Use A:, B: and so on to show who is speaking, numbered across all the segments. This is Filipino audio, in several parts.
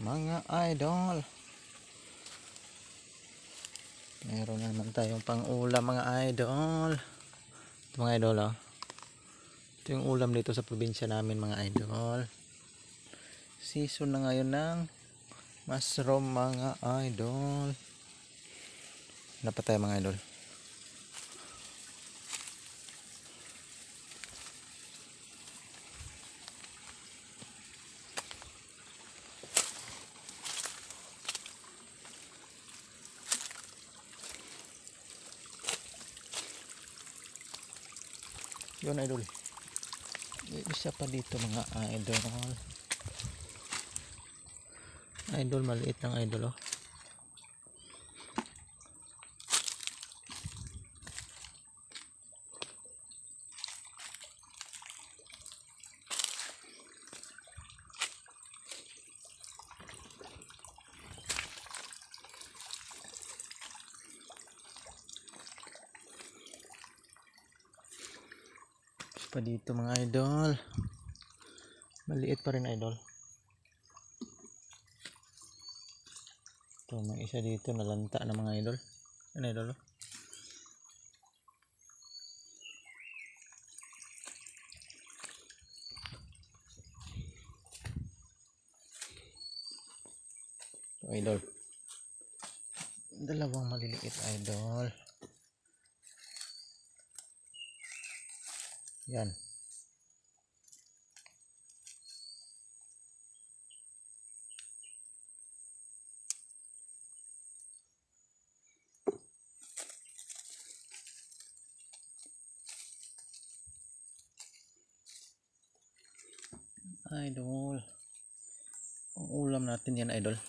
A: Mga idol, meron na naman tayong pang-ulam mga idol. Ito mga idol, oh. Ito yung ulam dito sa probinsya namin mga idol. Season na ngayon ng mushroom mga idol. Dapat tayo mga idol. Yun idol. Isa pa dito mga idol. Idol, maliit lang idol, oh. Pa dito mga idol, maliit pa rin idol. Ito may isa dito nalanta na mga idol. Ano idol, oh? Ito, idol, dalawang maliliit idol. Yan. Idol, ang ulam natin yan idol.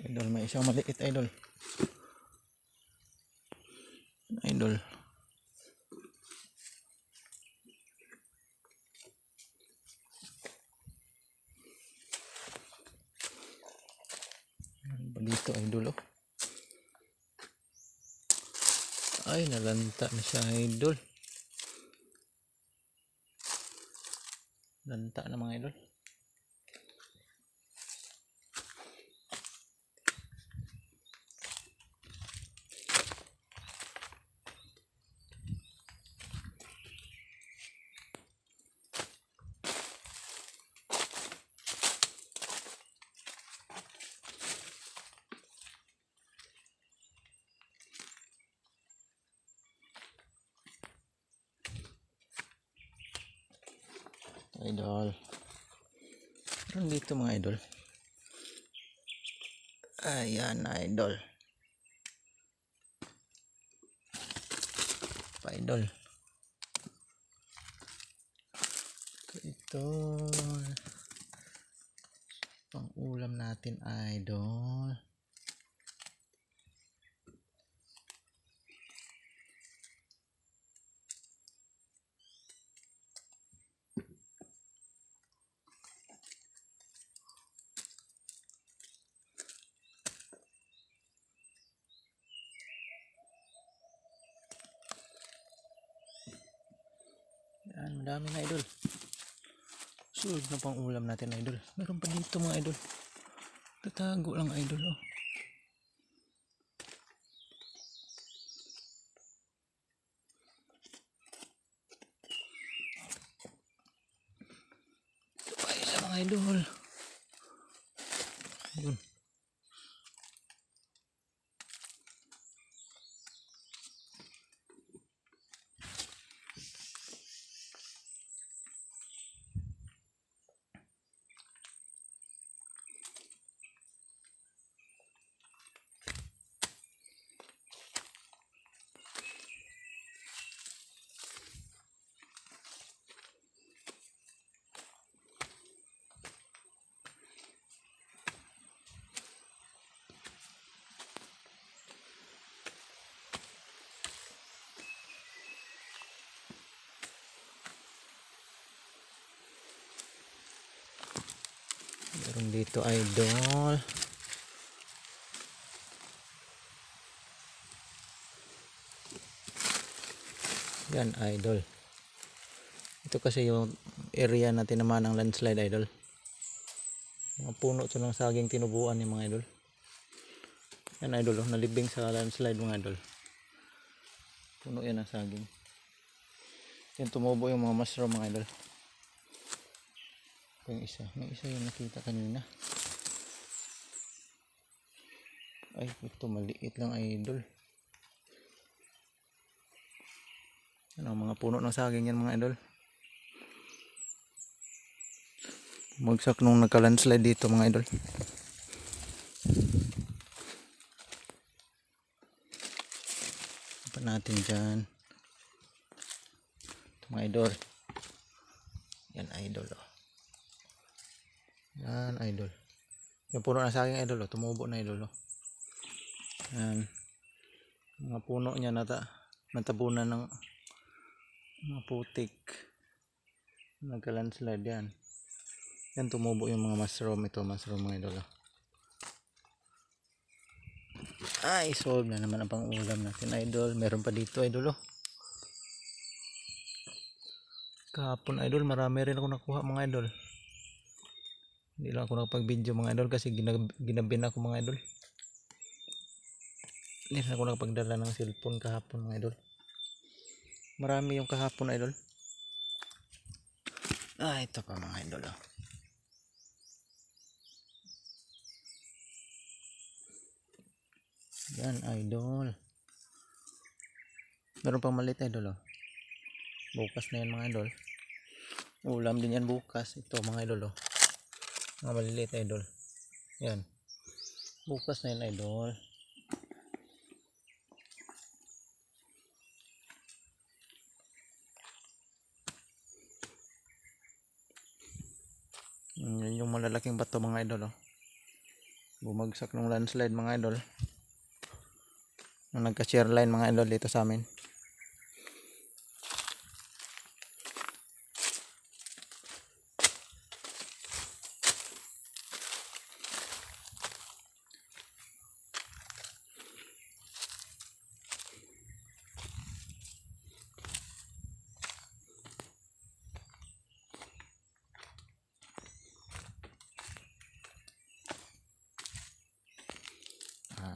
A: Idol, may isang maliit idol. Idol. Dito idol, oh. Ay, nalanta na siya idol. Lanta na mga idol. idol. Meron dito mga idol. Ayan idol. Pa idol. Ito. Pang ulam natin idol. Yan, madami na idol. Suod na pang ulam natin idol. Meron pa dito mga idol. Tatago lang idol oh. Ito pa isa mga idol. Yun. Meron dito idol. Yan idol. Ito kasi yung area natin naman ng landslide idol. Mga puno ito ng saging tinubuan ni mga idol. Yan idol oh, nalibing sa landslide mga idol. Puno yan ng saging. Yan tumubo yung mga mushroom mga idol. Yung isa, may isa yung nakita kanina. Ay, ito maliit lang idol. Ano, mga puno ng saging yan mga idol. Bumagsak nung nagka-landslide dito mga idol. Apa natin dyan. Ito mga idol. Yan idol oh. Yan idol. Yung puno na saging idol oh, tumubo na idol oh. Yan. Mga puno niya natabunan ng mga putik. Nagka-landslide yan. Yan tumubo yung mga mushroom. Ito mushroom mga idol oh. Ay, solve na naman ang pang-ulam natin idol. Meron pa dito idol oh. Kahapon idol, marami rin ako nakuha mga idol. Hindi lang ako nakapag-video mga idol kasi ginabin ako mga idol. Hindi rin ako nakapagdala ng cellphone kahapon mga idol. Marami yung kahapon idol. Ah, ito pa mga idol oh. Yan idol. Meron pang maliit idol oh. Bukas na yan mga idol. Ulam din yan bukas. Ito mga idol oh. Mga maliliit idol. Yan. Bukas na yan idol. Yan yung malalaking bato mga idol oh. Bumagsak ng landslide mga idol. Nung nagka-share line mga idol dito sa amin.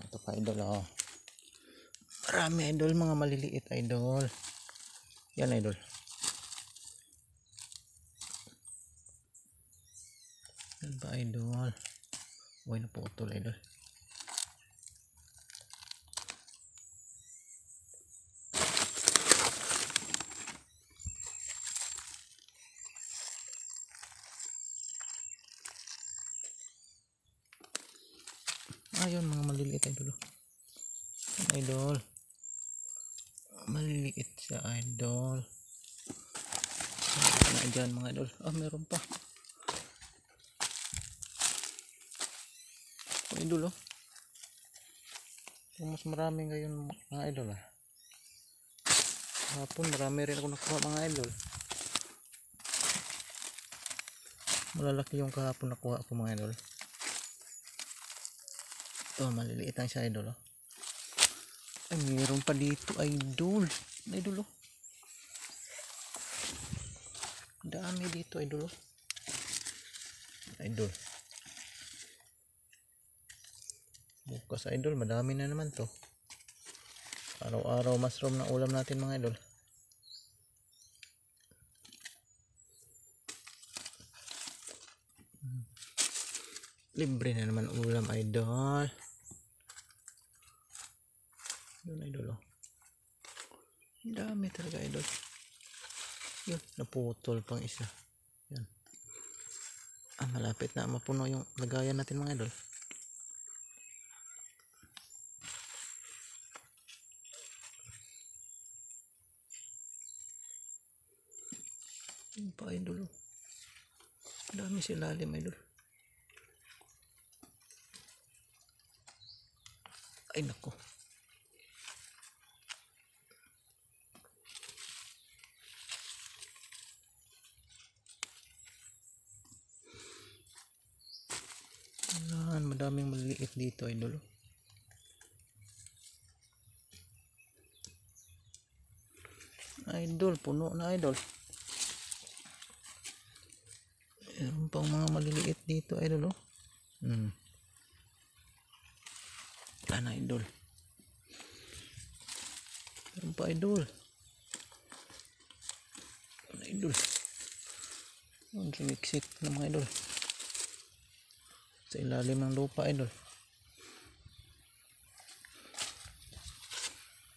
A: Ito pa idol oh. Marami idol, mga maliliit idol. Yan idol. Yan pa idol. Uy, naputol idol. Ayun, mga maliliit idol. Yan, idol. Maliliit siya idol. Na dyan mga idol. Meron pa. Idol mas marami ngayon mga idol hapon marami rin ako nakuha mga idol. Malalaki yung kahapon nakuha ko mga idol. Ito maliliit lang siya idol. Ay mayroon pa dito idol. Idol dami dito idol. Idol bukas idol madami na naman to. Araw-araw mushroom na ulam natin mga idol. Libre na naman ulam idol. Yun idol dami talaga idol. Yun naputol pang isa. Yan. Malapit na mapuno yung lagayan natin mga idol. Yun pa idol dami sila lalim idol. Ay nako. Madaming maliliit dito idol. Idol puno na idol. Meron pang mga maliliit dito idol Wala na idol. Meron pa idol. Wala idol. Sumiksik na mga idol. Sa ilalim ng lupa idol.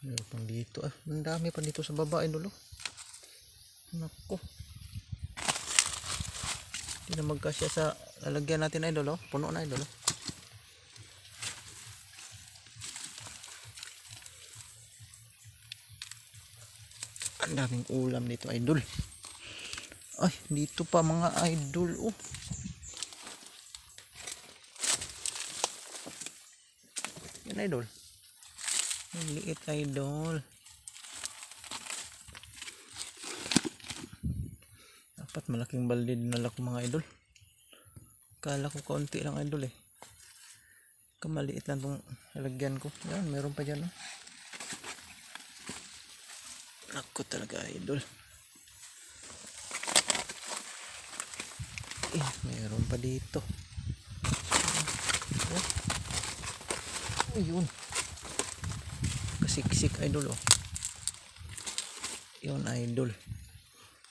A: Meron pang dito ang dami pa dito sa baba idol Nako. Hindi na magkasya sa lalagyan natin idol puno na idol Ang daming ulam dito idol. Ay dito pa mga idol yan idol. Maliit idol. Dapat malaking balde dinala ko mga idol. Kala ko kaunti lang idol kamaliit lang itong lalagyan ko. Yan meron pa dyan Nako talaga idol. Meron pa dito. Yun. Kasiksik idol Yun idol.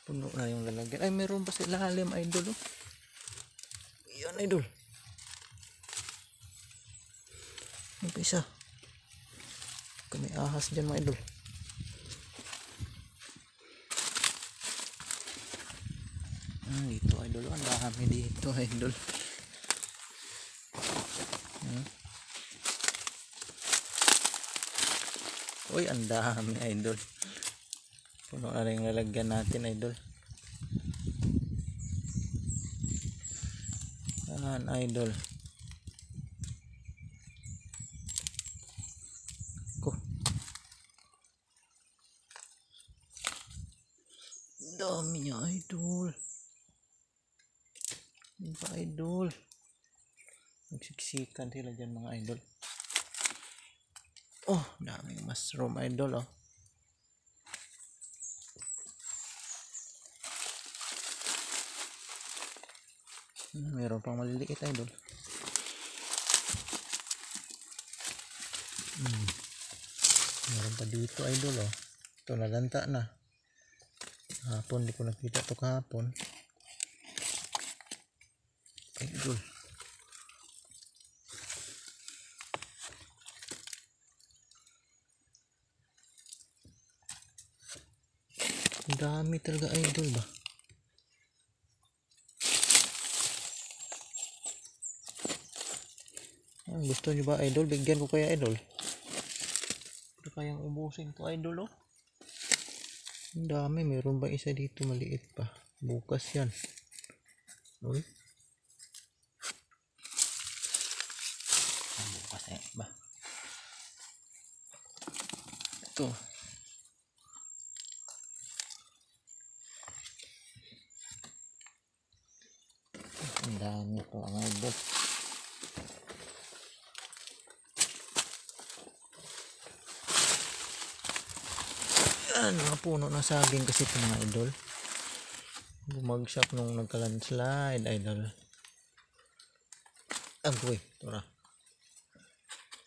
A: Puno na yung lalagyan. Ay meron pa sa ilalim idol Yun idol. Yung pa isa. Kami ahas dyan mga idol. Dito idol ang dami dito idol. Uy ang dami idol. Puno na rin yung lalagyan natin idol. Yan idol. Dami niya idol. Ba idol. Nagsiksikan sila dyan mga idol. Daming mushroom idol Meron pang maliliit idol. Meron pa dito idol Ito nalanta na. Hapon di ko nakita to kahapon. Idol. Ang dami talaga idol ba. Gusto nyo ba idol? Bigyan ko kaya idol. Ito kayang ubusin to idol oh. Ang dami. Meron ba isa dito maliit pa? Bukas yan. Uy. Bukas ba? Ito. Ang dami po ang idol. Yan, mga puno ng saging kasi ito mga idol. Bumagsak nung nagka-landslide idol. Agoy, tura.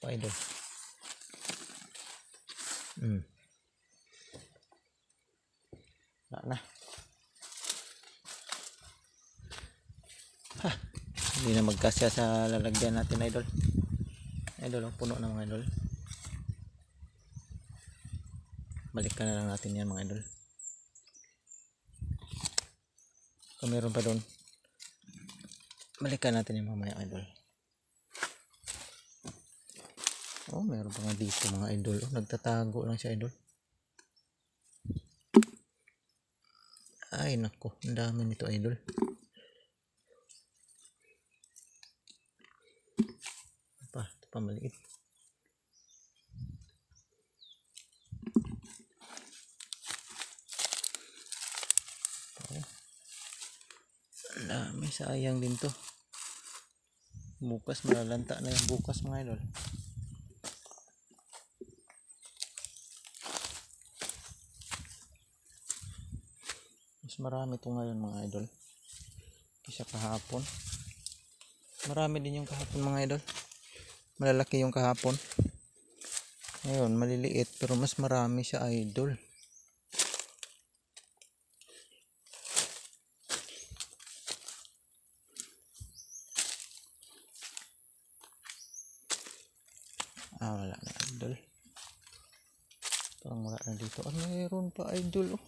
A: Pa idol. Wala na. Ha, hindi na magkasya sa lalagyan natin idol. Idol, puno na mga idol. Balikan na lang natin yan mga idol. Kung meron pa doon, balikan natin yung mamaya idol. Oh, meron pa nga dito mga idol. Oh, nagtatago lang siya idol. Ay nako, ang dami nito idol. Ito pa maliit. Ang dami, sayang din to. Bukas malalanta na yung bukas mga idol. Mas marami to ngayon mga idol kaysa kahapon. Marami din yung kahapon mga idol. Malalaki yung kahapon. Ngayon maliliit pero mas marami siya idol. Wala na idol. Parang wala na dito. Mayroon pa idol oh.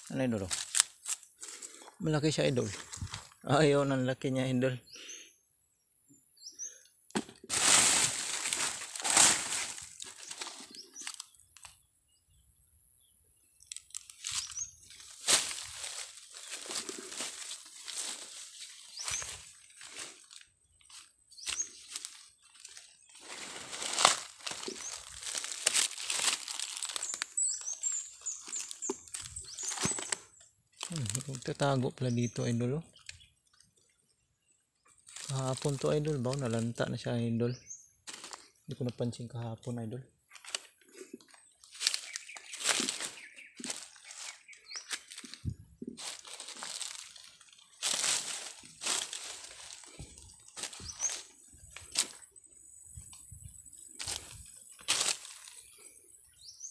A: Ano idol oh? Malaki siya idol. Ayaw ng laki niya idol. Tatago pala dito idol oh. Kahapon to idol ba? Nalanta na siya idol. Hindi ko napansin kahapon idol.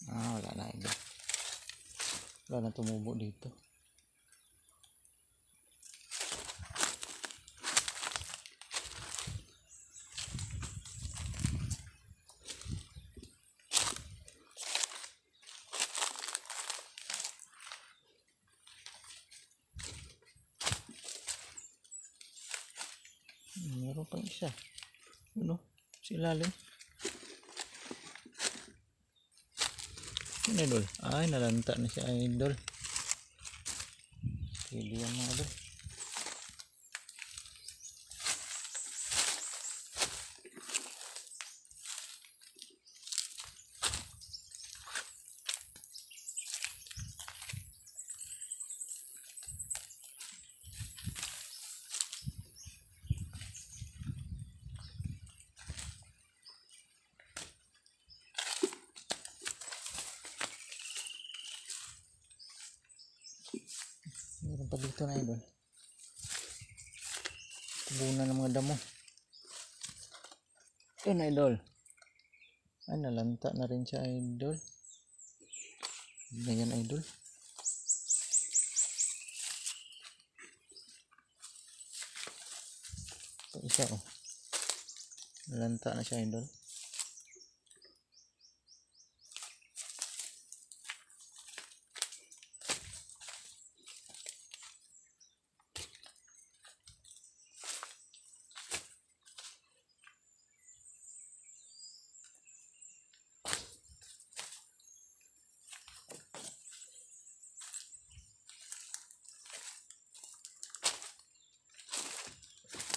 A: Wala na idol. Wala na tumubo dito. Meron pang isa. Ano? Si ilalim. Ano idol? Ay, nalanta na siya idol. Pwede yan mga idol. Meron pa dito na idol. Tubunan ng mga damo. Yun idol. Ay, nalanta na rin siya idol. Ganyan idol. Ito isa oh. Nalanta na siya idol.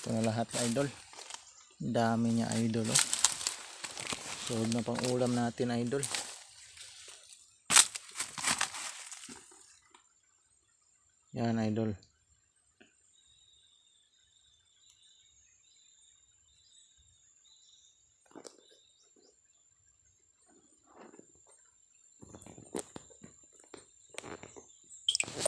A: Ito na lahat idol. Dami niya idol oh. Suod na pang ulam natin idol. Yan idol.